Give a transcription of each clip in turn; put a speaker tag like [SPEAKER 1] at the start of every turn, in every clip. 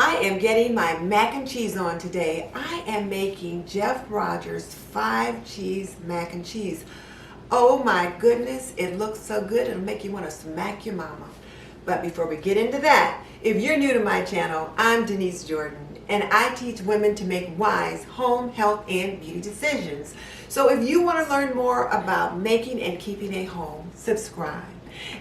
[SPEAKER 1] I am getting my mac and cheese on today. I am making Jeff Rogers' 5-cheese mac and cheese. Oh my goodness, it looks so good, it'll make you want to smack your mama. But before we get into that, if you're new to my channel, I'm Denise Jordan, and I teach women to make wise home, health, and beauty decisions. So if you want to learn more about making and keeping a home, subscribe.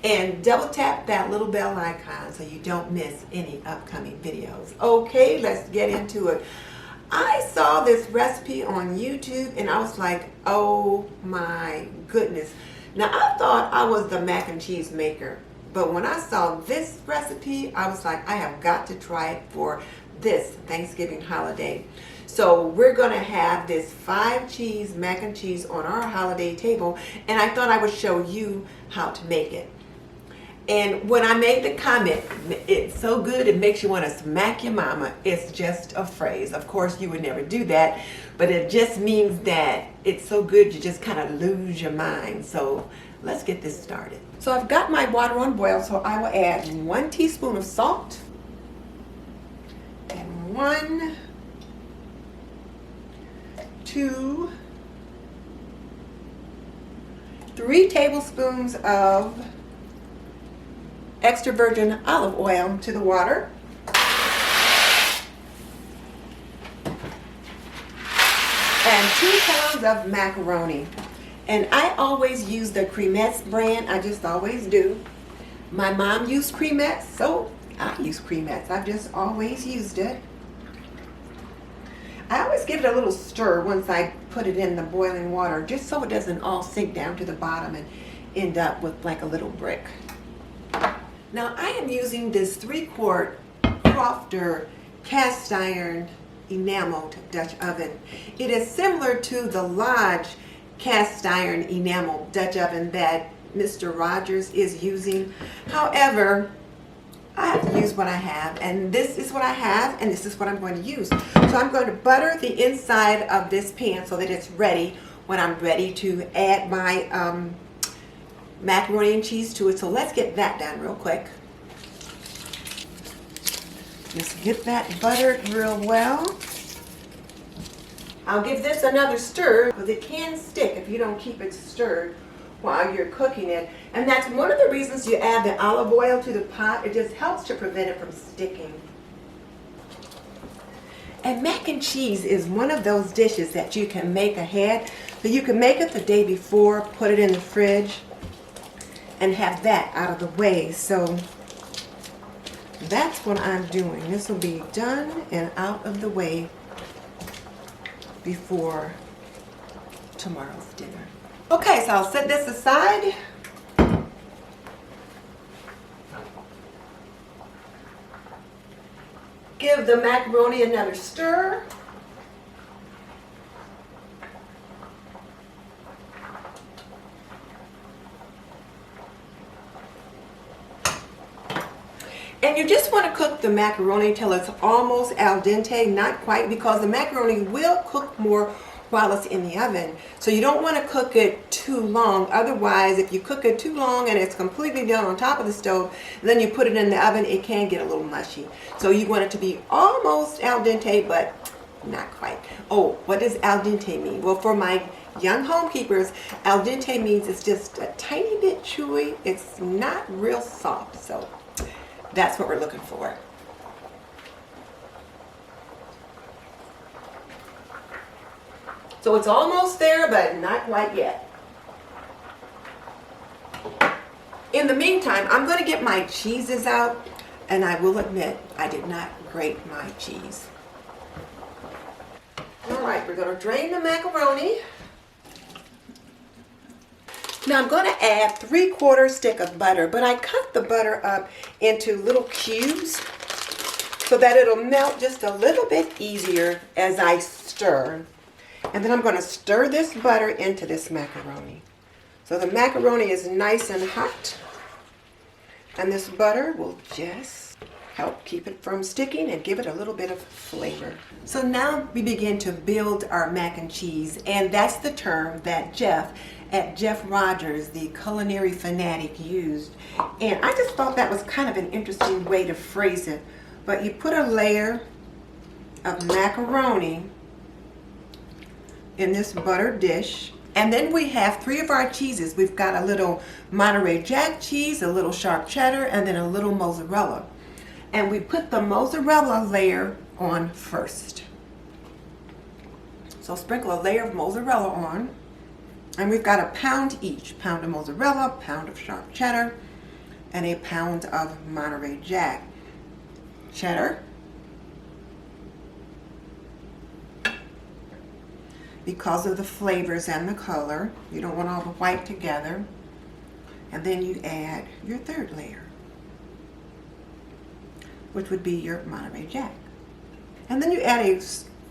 [SPEAKER 1] And double tap that little bell icon so you don't miss any upcoming videos. Okay, let's get into it. I saw this recipe on YouTube and I was like, oh my goodness. Now I thought I was the mac and cheese maker, but when I saw this recipe, I was like, I have got to try it for this Thanksgiving holiday. So we're gonna have this 5-cheese mac and cheese on our holiday table, and I thought I would show you how to make it. And when I made the comment, it's so good it makes you want to smack your mama, it's just a phrase. Of course you would never do that, but it just means that it's so good you just kind of lose your mind. So let's get this started. So I've got my water on boil, so I will add 1 teaspoon of salt and 3 tablespoons of extra virgin olive oil to the water. And 2 pounds of macaroni. And I always use the Cremettes brand. I just always do. My mom used Cremettes, so I use Cremettes. I've just always used it. I always give it a little stir once I put it in the boiling water, just so it doesn't all sink down to the bottom and end up with like a little brick. Now I am using this 3-quart Crofton cast iron enameled Dutch oven. It is similar to the Lodge cast iron enameled Dutch oven that Mr. Rogers is using. However, I have to use what I have, and this is what I have, and this is what I'm going to use. So I'm going to butter the inside of this pan so that it's ready when I'm ready to add my macaroni and cheese to it. So let's get that done real quick. Just get that buttered real well. I'll give this another stir because it can stick if you don't keep it stirred while you're cooking it. And that's one of the reasons you add the olive oil to the pot. It just helps to prevent it from sticking. And mac and cheese is one of those dishes that you can make ahead. So you can make it the day before, put it in the fridge, and have that out of the way. So that's what I'm doing. This will be done and out of the way before tomorrow's dinner. Okay, so I'll set this aside. Give the macaroni another stir. And you just want to cook the macaroni till it's almost al dente, not quite, because the macaroni will cook more while it's in the oven. So you don't want to cook it too long. Otherwise, if you cook it too long and it's completely done on top of the stove, then you put it in the oven, it can get a little mushy. So you want it to be almost al dente, but not quite. Oh, what does al dente mean? Well, for my young homekeepers, al dente means it's just a tiny bit chewy. It's not real soft. So that's what we're looking for. So it's almost there, but not quite yet. In the meantime, I'm going to get my cheeses out, and I will admit I did not grate my cheese. All right, we're going to drain the macaroni. Now I'm going to add 3/4 stick of butter, but I cut the butter up into little cubes so that it'll melt just a little bit easier as I stir. And then I'm going to stir this butter into this macaroni. So the macaroni is nice and hot, and this butter will just help keep it from sticking and give it a little bit of flavor. So now we begin to build our mac and cheese, and that's the term that Jeff at Jeff Rogers, the Culinary Fanatic, used. And I just thought that was kind of an interesting way to phrase it. But you put a layer of macaroni in this buttered dish. And then we have 3 of our cheeses. We've got a little Monterey Jack cheese, a little sharp cheddar, and then a little mozzarella. And we put the mozzarella layer on first. So sprinkle a layer of mozzarella on. And we've got a pound each. Pound of mozzarella, pound of sharp cheddar, and a pound of Monterey Jack cheddar. Because of the flavors and the color, you don't want all the white together. And then you add your 3rd layer, which would be your Monterey Jack. And then you add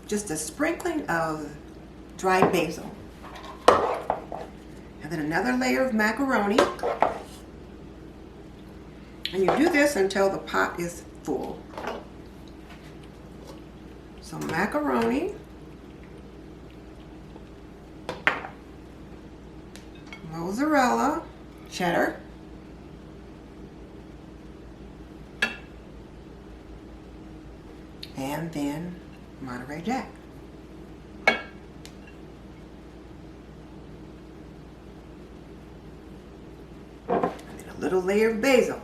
[SPEAKER 1] just a sprinkling of dried basil. And then another layer of macaroni. And you do this until the pot is full. So macaroni, mozzarella, cheddar, and then Monterey Jack. And then a little layer of basil.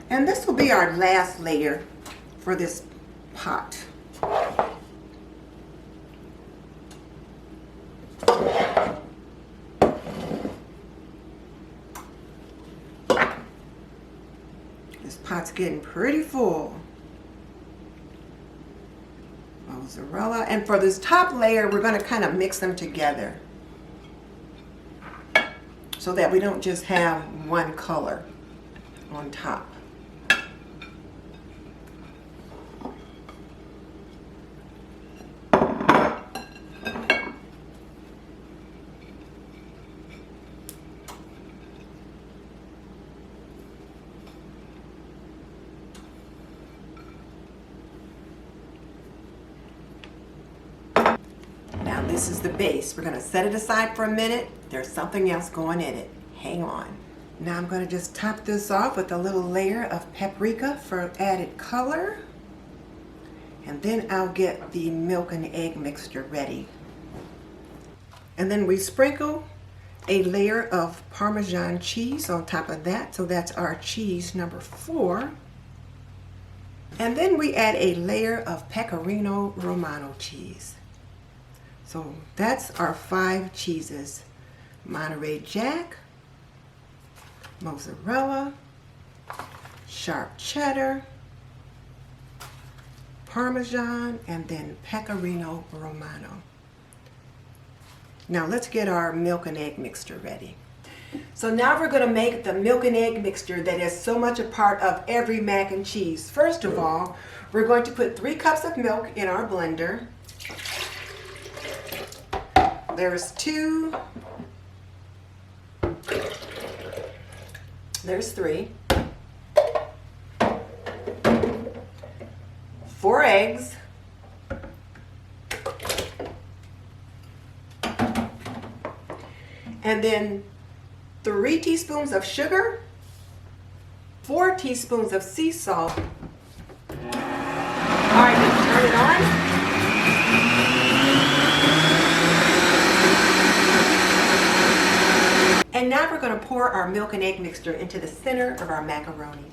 [SPEAKER 1] And this will be our last layer for this pot. This pot's getting pretty full. Mozzarella. And for this top layer, we're going to kind of mix them together so that we don't just have one color on top. This is the base. We're going to set it aside for a minute. There's something else going in it. Hang on. Now I'm going to just top this off with a little layer of paprika for added color. And then I'll get the milk and egg mixture ready. And then we sprinkle a layer of Parmesan cheese on top of that. So that's our cheese number 4. And then we add a layer of Pecorino Romano cheese. So that's our 5 cheeses: Monterey Jack, mozzarella, sharp cheddar, Parmesan, and then Pecorino Romano. Now let's get our milk and egg mixture ready. So now we're going to make the milk and egg mixture that is so much a part of every mac and cheese. First of all, we're going to put 3 cups of milk in our blender. There's 2. There's 3. 4 eggs. And then 3 teaspoons of sugar, 4 teaspoons of sea salt. All right, let's turn it on. And now we're going to pour our milk and egg mixture into the center of our macaroni.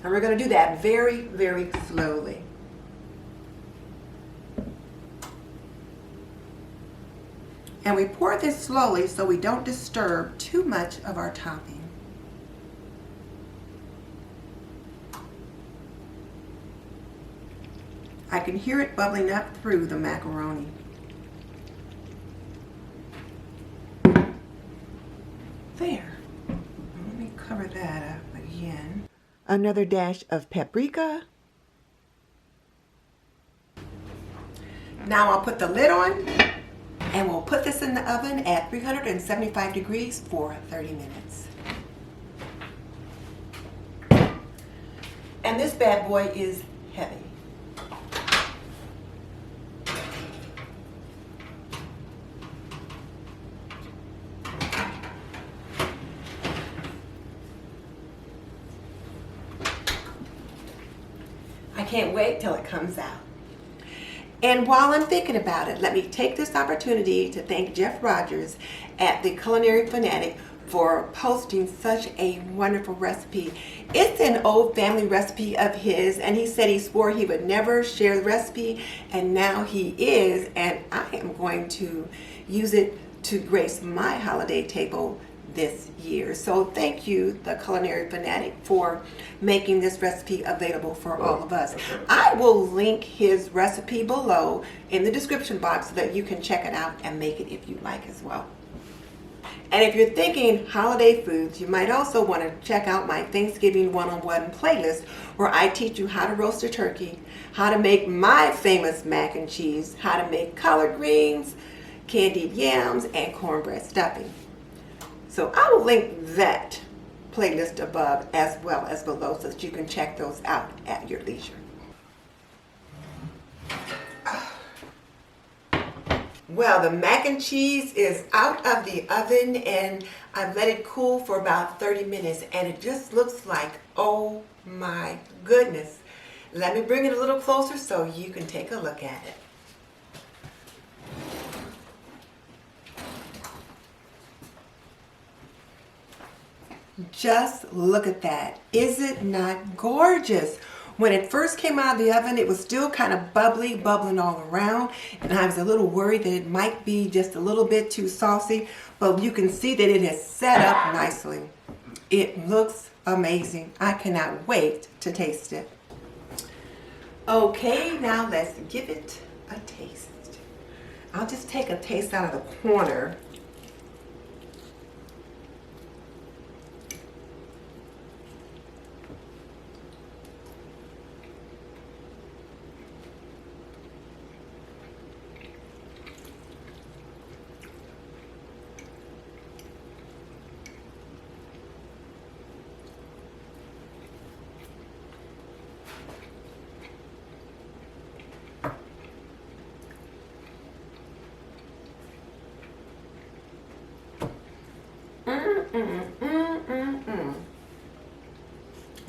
[SPEAKER 1] And we're going to do that very, very slowly. And we pour this slowly so we don't disturb too much of our topping. I can hear it bubbling up through the macaroni. There. Let me cover that up again. Another dash of paprika. Now I'll put the lid on and we'll put this in the oven at 375 degrees for 30 minutes. And this bad boy is heavy. can't wait till it comes out. And while I'm thinking about it, let me take this opportunity to thank Jeff Rogers at the Culinary Fanatic for posting such a wonderful recipe. It's an old family recipe of his, and he said he swore he would never share the recipe, and now he is, and I am going to use it to grace my holiday table this year. So thank you, the Culinary Fanatic, for making this recipe available for all of us. I will link his recipe below in the description box so that you can check it out and make it if you like as well. And if you're thinking holiday foods, you might also want to check out my Thanksgiving one-on-one playlist where I teach you how to roast a turkey, how to make my famous mac and cheese, how to make collard greens, candied yams, and cornbread stuffing. So I will link that playlist above as well as below so that you can check those out at your leisure. Well, the mac and cheese is out of the oven and I've let it cool for about 30 minutes and it just looks like, oh my goodness. Let me bring it a little closer so you can take a look at it. Just look at that. Is it not gorgeous? When it first came out of the oven, it was still kind of bubbling all around, and I was a little worried that it might be just a little bit too saucy, but you can see that it is set up nicely. It looks amazing. I cannot wait to taste it. Okay, now let's give it a taste. I'll just take a taste out of the corner.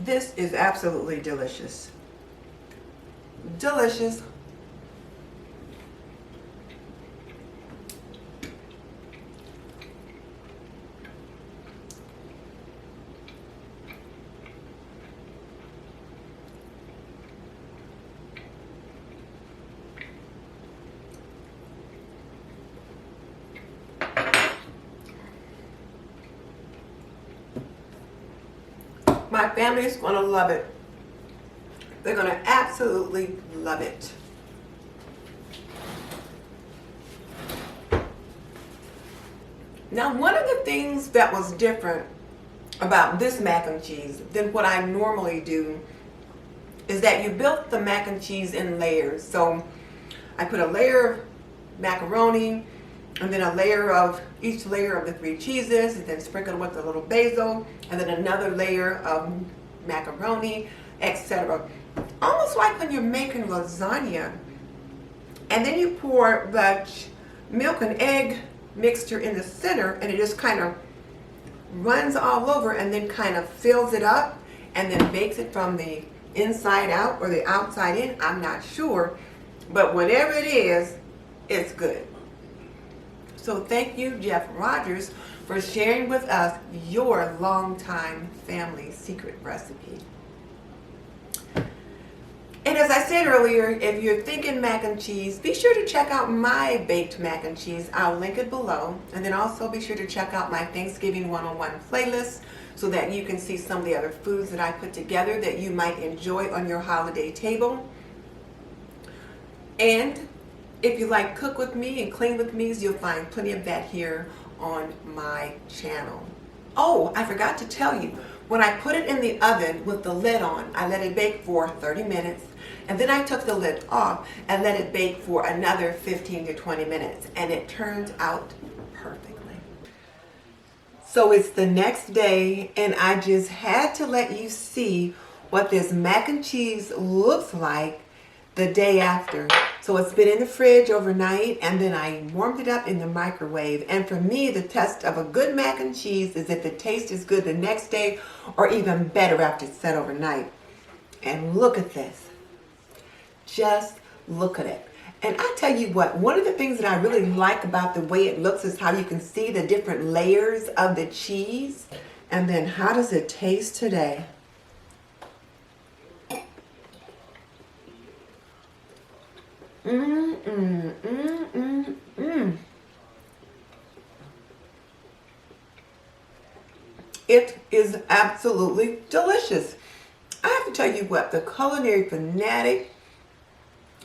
[SPEAKER 1] This is absolutely delicious. Delicious. My family is going to love it. They're going to absolutely love it. Now, one of the things that was different about this mac and cheese than what I normally do is that you built the mac and cheese in layers. So I put a layer of macaroni, and then a layer of each layer of the 3 cheeses, and then sprinkled with a little basil, and then another layer of macaroni, etc. Almost like when you're making lasagna, and then you pour the milk and egg mixture in the center, and it just kind of runs all over, and then kind of fills it up, and then bakes it from the inside out or the outside in. I'm not sure, but whatever it is, it's good. So thank you, Jeff Rogers, for sharing with us your longtime family secret recipe. And as I said earlier, if you're thinking mac and cheese, be sure to check out my baked mac and cheese. I'll link it below. And then also be sure to check out my Thanksgiving one-on-one playlist so that you can see some of the other foods that I put together that you might enjoy on your holiday table. And if you like cook with me and clean with me, you'll find plenty of that here on my channel. Oh, I forgot to tell you, when I put it in the oven with the lid on, I let it bake for 30 minutes, and then I took the lid off and let it bake for another 15 to 20 minutes, and it turned out perfectly. So it's the next day, and I just had to let you see what this mac and cheese looks like the day after. So it's been in the fridge overnight, and then I warmed it up in the microwave. And for me, the test of a good mac and cheese is if the taste is good the next day or even better after it's set overnight. And look at this. Just look at it. And I tell you what, one of the things that I really like about the way it looks is how you can see the different layers of the cheese. And then how does it taste today? It is absolutely delicious. I have to tell you what, the Culinary Fanatic,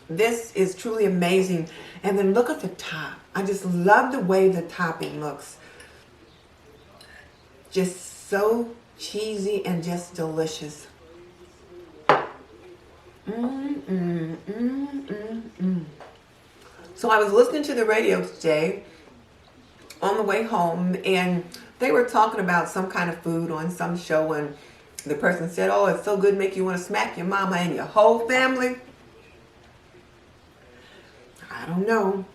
[SPEAKER 1] this is truly amazing. And then look at the top. I just love the way the topping looks. Just so cheesy and just delicious. So I was listening to the radio today on the way home, and they were talking about some kind of food on some show, and the person said, oh, it's so good, make you want to smack your mama and your whole family. I don't know.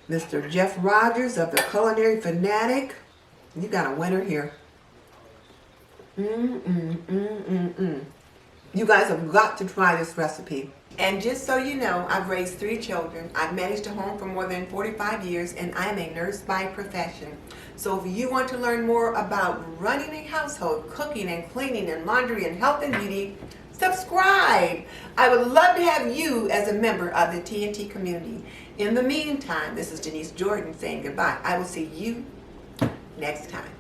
[SPEAKER 1] Mr. Jeff Rogers of the Culinary Fanatic, you got a winner here. You guys have got to try this recipe. And just so you know, I've raised 3 children. I've managed a home for more than 45 years, and I'm a nurse by profession. So if you want to learn more about running a household, cooking and cleaning and laundry and health and beauty, subscribe. I would love to have you as a member of the TNT community. In the meantime, this is Denise Jordan saying goodbye. I will see you next time.